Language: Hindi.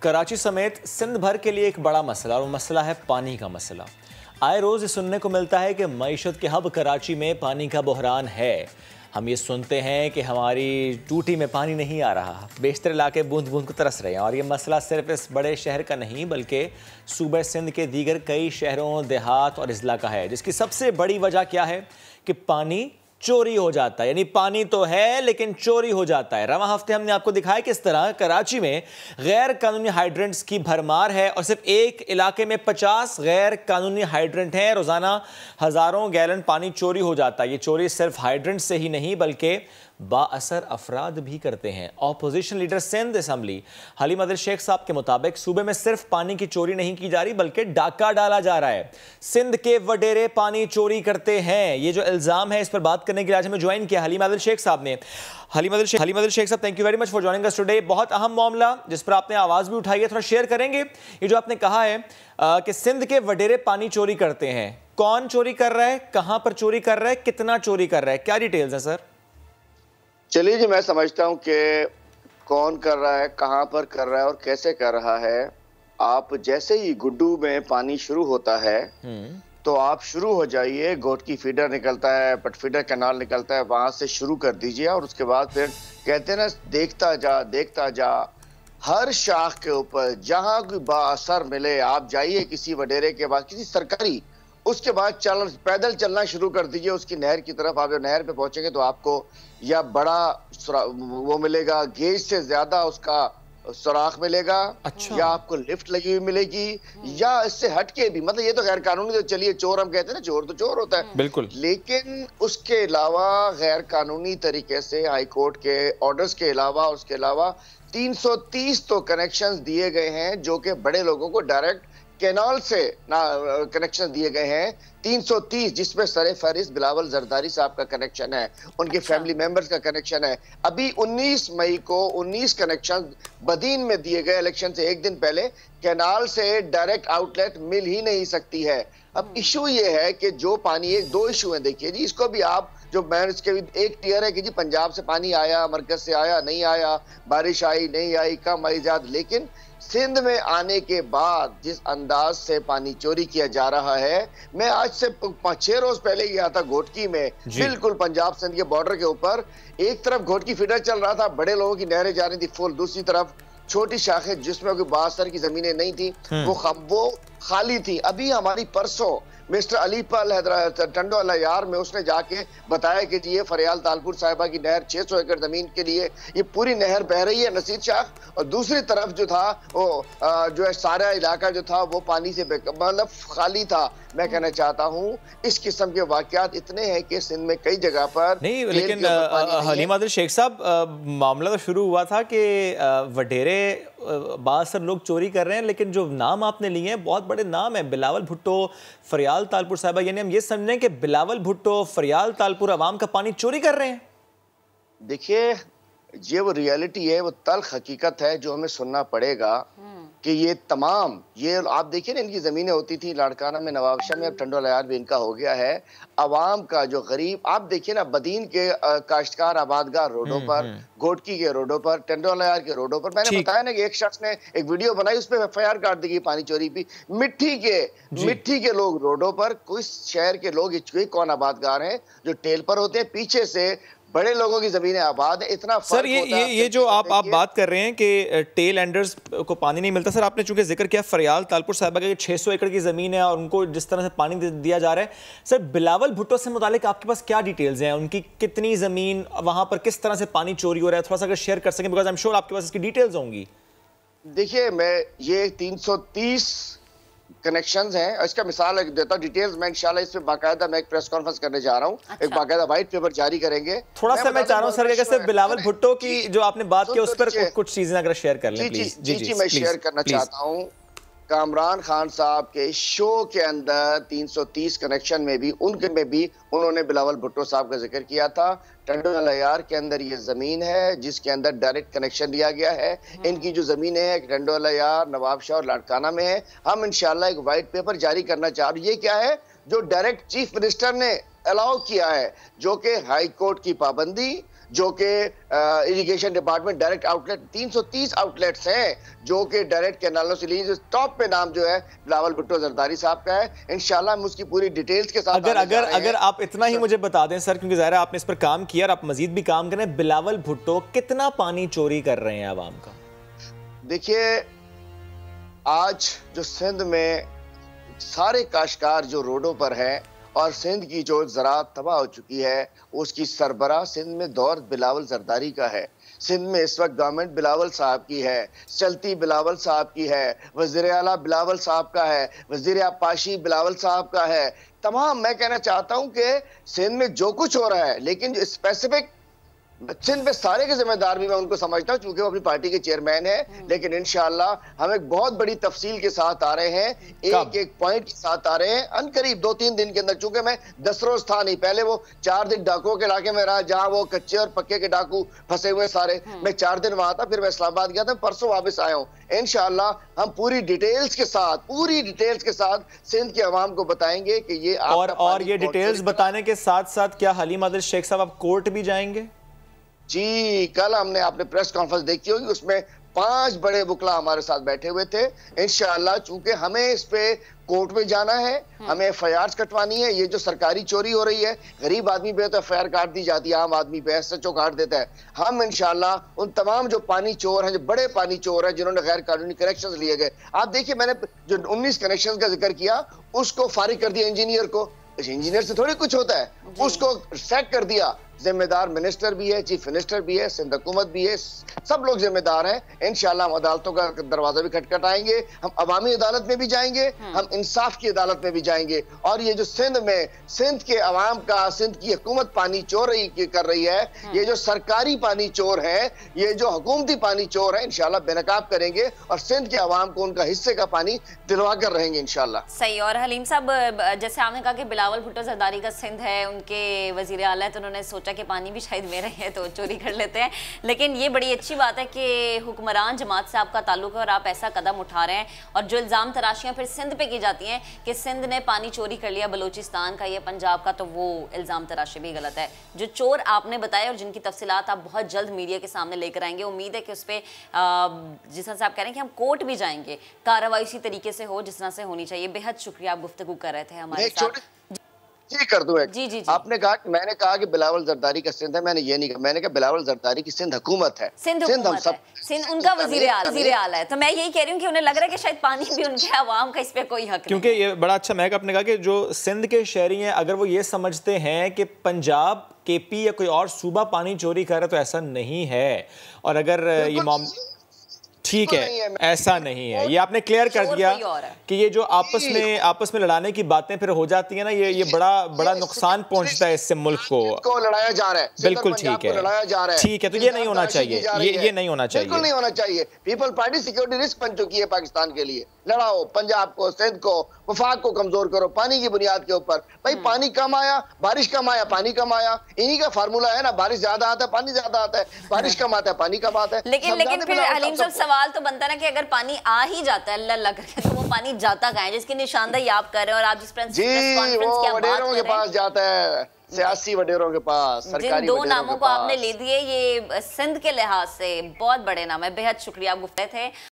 कराची समेत सिंध भर के लिए एक बड़ा मसला और वो मसला है पानी का मसला। आए रोज़ ये सुनने को मिलता है कि मईशत के हब कराची में पानी का बहरान है। हम ये सुनते हैं कि हमारी टूटी में पानी नहीं आ रहा, बेशतर इलाके बूंद बूंद को तरस रहे हैं। और ये मसला सिर्फ इस बड़े शहर का नहीं बल्कि सूबे सिंध के दीगर कई शहरों, देहात और अजला का है, जिसकी सबसे बड़ी वजह क्या है कि पानी चोरी हो जाता है। यानी पानी तो है लेकिन चोरी हो जाता है। रवां हफ्ते हमने आपको दिखाया किस तरह कराची में गैर कानूनी हाइड्रेंट्स की भरमार है और सिर्फ एक इलाके में 50 गैर कानूनी हाइड्रेंट हैं। रोज़ाना हज़ारों गैलन पानी चोरी हो जाता है। ये चोरी सिर्फ हाइड्रेंट से ही नहीं बल्कि बाअसर अफराद भी करते हैं। Opposition leader Sindh assembly Haleem Adil Sheikh साहब के मुताबिक सूबे में सिर्फ पानी की चोरी नहीं की जा रही बल्कि डाका डाला जा रहा है। सिंध के वडेरे पानी चोरी करते हैं, ये जो इल्ज़ाम है, इस पर बात करने के लिए आज हमें ज्वाइन किया हलीम अदिल शेख साहब ने। हलीम अदिल शेख साहब, thank you very much for joining us today. बहुत अहम मामला जिस पर आपने आवाज़ भी उठाई है, थोड़ा शेयर करेंगे। ये जो आपने कहा है कि सिंध के वडेरे पानी चोरी करते हैं, कौन चोरी कर रहा है, कहाँ पर चोरी कर रहा है, कितना चोरी कर रहा है, क्या डिटेल्स है सर? चलिए जी, मैं समझता हूँ कि कौन कर रहा है, कहाँ पर कर रहा है और कैसे कर रहा है। आप जैसे ही गुड्डू में पानी शुरू होता है तो आप शुरू हो जाइए। गोटकी फीडर निकलता है, पटफीडर कैनाल निकलता है, वहां से शुरू कर दीजिए और उसके बाद फिर कहते हैं ना, देखता जा। हर शाख के ऊपर जहां कोई बाअसर मिले आप जाइए किसी वडेरे के बाद, किसी सरकारी, उसके बाद पैदल चलना शुरू कर दीजिए उसकी नहर की तरफ। आप जब नहर पे पहुंचेंगे तो आपको या बड़ा वो मिलेगा, गेज से ज्यादा उसका सुराख मिलेगा। अच्छा। या आपको लिफ्ट लगी हुई मिलेगी, या इससे हटके भी, मतलब ये तो गैर कानूनी, तो चलिए चोर हम कहते हैं ना, चोर तो चोर होता है बिल्कुल, लेकिन उसके अलावा गैर कानूनी तरीके से हाई कोर्ट के ऑर्डर्स के अलावा, उसके अलावा 330 तो कनेक्शंस दिए गए हैं जो कि बड़े लोगों को डायरेक्ट कैनाल से ना कनेक्शन दिए गए हैं। 330 जिसमें सरे फहरिस्त बिलावल जरदारी साहब का कनेक्शन है, उनके फैमिली मेंबर्स का कनेक्शन है। अभी 19 मई को 19 कनेक्शन बदीन में दिए गए, इलेक्शन से एक दिन पहले। कैनाल से डायरेक्ट आउटलेट मिल ही नहीं सकती है। अब इशू ये है कि जो पानी, एक दो इशू है, देखिए जी, इसको भी आप जो मैं इसके भी एक टीयर है कि जी पंजाब से पानी आया, मरकज से आया, नहीं आया, बारिश आई नहीं आई, कम आई ज्यादा, लेकिन सिंध में आने के बाद जिस अंदाज से पानी चोरी किया जा रहा है, मैं आज से 5-6 रोज पहले गया था घोटकी में, बिल्कुल पंजाब सिंध के बॉर्डर के ऊपर। एक तरफ घोटकी फीडर चल रहा था, बड़े लोगों की नहरें जा रही थी फुल, दूसरी तरफ छोटी शाखें जिसमें कोई बासर की जमीनें नहीं थी, वो खाली थी। अभी हमारी परसों मिस्टर अलीपल टंडो अलायार में उसने जाके बताया कि ये फरियाल तालपुर साहिबा की नहर 600 एकड़ जमीन के लिए ये पूरी नहर बह रही है, नसीर शाख, और दूसरी तरफ जो था वो जो है सारा इलाका जो था वो पानी से मतलब खाली था। मैं कहना चाहता हूँ इस किस्म के वाकयात इतने हैं कि सिंध में कई जगह पर नहीं, लेकिन हलीम अदिल शेख साहब, मामला तो शुरू हुआ था कि वडेरे बासर लोग चोरी कर रहे हैं, लेकिन जो नाम आपने लिए हैं बहुत बड़े नाम है, बिलावल भुट्टो, फरियाल तालपुर साहिबा, यानी हम ये समझ रहे हैं कि बिलावल भुट्टो, फरियाल तालपुर अवाम का पानी चोरी कर रहे हैं। देखिए, ये वो रियलिटी है, वो तल्ख हकीकत है जो हमें सुनना पड़ेगा कि ये तमाम, ये आप देखिए ना, इनकी जमीनें होती थी लाड़काना में, नवाबशाह में, अब टंडो अलायार भी इनका हो गया है। अवाम का जो गरीब, आप देखिए ना, बदीन के काश्तकार आबादगार रोडों पर, घोटकी के रोडों पर, टंडो अलायार के रोडों पर, मैंने बताया ना कि एक शख्स ने एक वीडियो बनाई, उस पर FIR काट दी गई पानी चोरी की। मिट्टी के लोग रोडों पर, कोई शहर के लोग कौन आबादगार हैं जो टेल पर होते हैं, पीछे से बड़े लोगों की जमीनें आबाद है। इतना सर ये जो आप बात कर रहे हैं कि टेल एंडर्स को पानी नहीं मिलता, सर आपने चूंकि जिक्र किया फरियाल तालपुर साहिबा का 600 एकड़ की ज़मीन है और उनको जिस तरह से पानी दिया जा रहा है, सर बिलावल भुट्टो से मुतालिक आपके पास क्या डिटेल्स हैं? उनकी कितनी ज़मीन, वहाँ पर किस तरह से पानी चोरी हो रहा है, थोड़ा सा अगर शेयर कर सकें, बिकॉज आई एम श्योर आपके पास इसकी डिटेल्स होंगी। देखिए, मैं ये 330 कनेक्शंस हैं, इसका मिसाल देता हूं, डिटेल्स मैं इंशाल्लाह इस पे बाकायदा मैं एक प्रेस कॉन्फ्रेंस करने जा रहा हूं। अच्छा। एक बाकायदा व्हाइट पेपर जारी करेंगे। थोड़ा सा मैं चाह रहा हूं सर कि सिर्फ बिलावल भुट्टो की जो आपने बात की उस पर कुछ चीजें अगर शेयर कर लें प्लीज। जी, मैं शेयर करना चाहता हूं। कामरान खान साहब के शो के अंदर 330 कनेक्शन में भी उन्होंने बिलावल भुट्टो साहब का जिक्र किया था। टंडो अलायार के अंदर ये जमीन है जिसके अंदर डायरेक्ट कनेक्शन दिया गया है। इनकी जो जमीनें हैं टंडो अलायार, नवाबशाह और लाड़काना में है। हम इंशाल्लाह एक व्हाइट पेपर जारी करना चाह रहे हैं। ये क्या है जो डायरेक्ट चीफ मिनिस्टर ने अलाउ किया है, जो कि हाई कोर्ट की पाबंदी, जो कि irrigation department direct outlet 330 outlets हैं जो कि डायरेक्ट कैनालों से ली। टॉप पे नाम जो है बिलावल भुट्टो जरदारी साहब का है। इंशाल्लाह हम उसकी पूरी डिटेल्स के साथ अगर आप इतना ही मुझे बता दें सर, क्योंकि ज़ाहिर है आपने इस पर काम किया और आप मजीद भी काम करें, बिलावल भुट्टो कितना पानी चोरी कर रहे हैं आवाम का? देखिए, आज जो सिंध में सारे काश्तकार जो रोडों पर हैं और सिंध की जो ज़राअत तबाह हो चुकी है, उसकी सरबराह सिंध में दौर बिलावल जरदारी का है। सिंध में इस वक्त गवर्नमेंट बिलावल साहब की है, चलती बिलावल साहब की है, वज़ीर आला बिलावल साहब का है, वज़ीर आपाशी बिलावल साहब का है। तमाम, मैं कहना चाहता हूं कि सिंध में जो कुछ हो रहा है, लेकिन जो स्पेसिफिक सिंध में सारे के जिम्मेदार भी मैं उनको समझता हूं, चूंकि वो अपनी पार्टी के चेयरमैन है। लेकिन इंशाअल्लाह हम एक बहुत बड़ी तफसील के साथ आ रहे हैं, एक एक पॉइंट के साथ आ रहे हैं अनकरीब 2-3 दिन के अंदर। चूंकि मैं 10 रोज था नहीं, पहले वो 4 दिन डाकुओं के इलाके में रहा जहां वो कच्चे और पक्के के डाकू फंसे हुए सारे। मैं 4 दिन वहां था, फिर मैं इस्लामाबाद गया था, परसों वापस आया हूँ। इंशाअल्लाह हम पूरी डिटेल्स के साथ सिंध के अवाम को बताएंगे कि ये और ये डिटेल्स बताने के साथ साथ क्या हलीम आदिल शेख साहब आप कोर्ट भी जाएंगे? जी, कल हमने आपने प्रेस कॉन्फ्रेंस देखी होगी, उसमें 5 बड़े वकला हमारे साथ बैठे हुए थे। इंशाअल्लाह, चूंकि हमें इस पे कोर्ट में जाना है, हमें एफआईआर कटवानी है। ये जो सरकारी चोरी हो रही है, गरीब आदमी पे तो एफआईआर काट दी जाती है, आम आदमी पे एसएचओ काट देता है। हम इंशाअल्लाह उन तमाम जो पानी चोर हैं, जो बड़े पानी चोर हैं, जिन्होंने गैर कानूनी कनेक्शन लिए गए, आप देखिए मैंने जो 19 कनेक्शन का जिक्र किया, उसको फारिग कर दिया इंजीनियर को। इंजीनियर से थोड़ी कुछ होता है, उसको सेट कर दिया। जिम्मेदार मिनिस्टर भी है, चीफ मिनिस्टर भी है, सिंध हुकूमत भी है, सब लोग जिम्मेदार हैं। इंशाल्लाह हम अदालतों का दरवाजा भी खटखटाएंगे, हम अवामी अदालत में भी जाएंगे, हम इंसाफ की अदालत में भी जाएंगे। और ये जो सिंध के अवाम का, सिंध की हुकूमत पानी चोर कर रही है, ये जो सरकारी पानी चोर है, ये जो हुकूमती पानी चोर है, इंशाल्लाह बेनकाब करेंगे और सिंध के अवाम को उनका हिस्से का पानी दिलवा कर रहेंगे इंशाल्लाह। सही। और हलीम साहब, जैसे आपने कहा कि बिलावल भुट्टो जरदारी का सिंध है, उनके वजीर आला है, तो उन्होंने सोचा कि पानी भी शायद मेरा है तो चोरी कर लेते हैं। लेकिन ये बड़ी अच्छी बात है कि हुक्मरान जमात से आपका ताल्लुक है और आप ऐसा कदम उठा रहे हैं। और जो इल्ज़ाम तराशियां फिर सिंध पे की जाती हैं कि सिंध ने पानी चोरी कर लिया, बलूचिस्तान का, ये पंजाब का, तो वो इल्ज़ाम तराशी भी गलत है। जो चोर आपने बताए और जिनकी तफसीलात आप बहुत जल्द मीडिया के सामने लेकर आएंगे, उम्मीद है कि उस पर जिस तरह से आप कह रहे हैं कि हम कोर्ट भी जाएंगे, कार्रवाई इसी तरीके से हो जिस तरह से होनी चाहिए। बेहद शुक्रिया, आप गुफ्तगू कर रहे थे हमारे साथ। जी कर दूं एक। जी। आपने कहा, मैंने कहा कि बिलावल जरदारी का सिंध है, मैंने ये नहीं कहा, मैंने कहा बिलावल जरदारी की सिंध हुकूमत है। सिंध उनका वजीर आला है। तो मैं यही कह रही हूँ कि उन्हें लग रहा है कि शायद पानी भी उनके अवाम का इस पे कोई हक नहीं। क्योंकि ये बड़ा अच्छा महक आपने कहा कि जो सिंध के शहरी हैं, अगर वो ये समझते हैं कि पंजाब, केपी या कोई और सूबा पानी चोरी कर रहा है, तो ऐसा नहीं है। और अगर ये ठीक है, ऐसा नहीं है, ये आपने क्लियर कर दिया कि ये जो आपस में लड़ाने की बातें फिर हो जाती है ना, ये बड़ा नुकसान पहुंचता है इससे मुल्क को लड़ाया जा रहा है। बिल्कुल ठीक है, लड़ाया जा रहा है, ठीक है। तो ये नहीं होना चाहिए, ये नहीं होना चाहिए, बिल्कुल नहीं होना चाहिए। पीपल पार्टी सिक्योरिटी रिस्क बन चुकी है पाकिस्तान के लिए। लड़ाओ, पंजाब को, सिंध को, वफाक को कमजोर करो पानी की बुनियाद के ऊपर। भाई पानी कम आया, बारिश कम आया, पानी कम आया, इन्हीं का फार्मूला है ना। बारिश ज्यादा आता है, पानी ज्यादा आता है, बारिश कम आता है, पानी कम आता है। लेकिन फिर हलीम साहब सवाल तो बनता है ना कि अगर पानी आ ही जाता है अल्लाह अल्लाह करके, तो वो पानी जाता कहाँ है, जिसकी निशानदही आप कर रहे हैं। और आप जिस प्रेस कॉन्फ्रेंस की बात कर रहे हैं, के पास जाता है, सियासी वडेरों के पास, जिन 2 नामों को आपने ले दिए, ये सिंध के लिहाज से बहुत बड़े नाम है। बेहद शुक्रिया, आप गुफ्ते थे।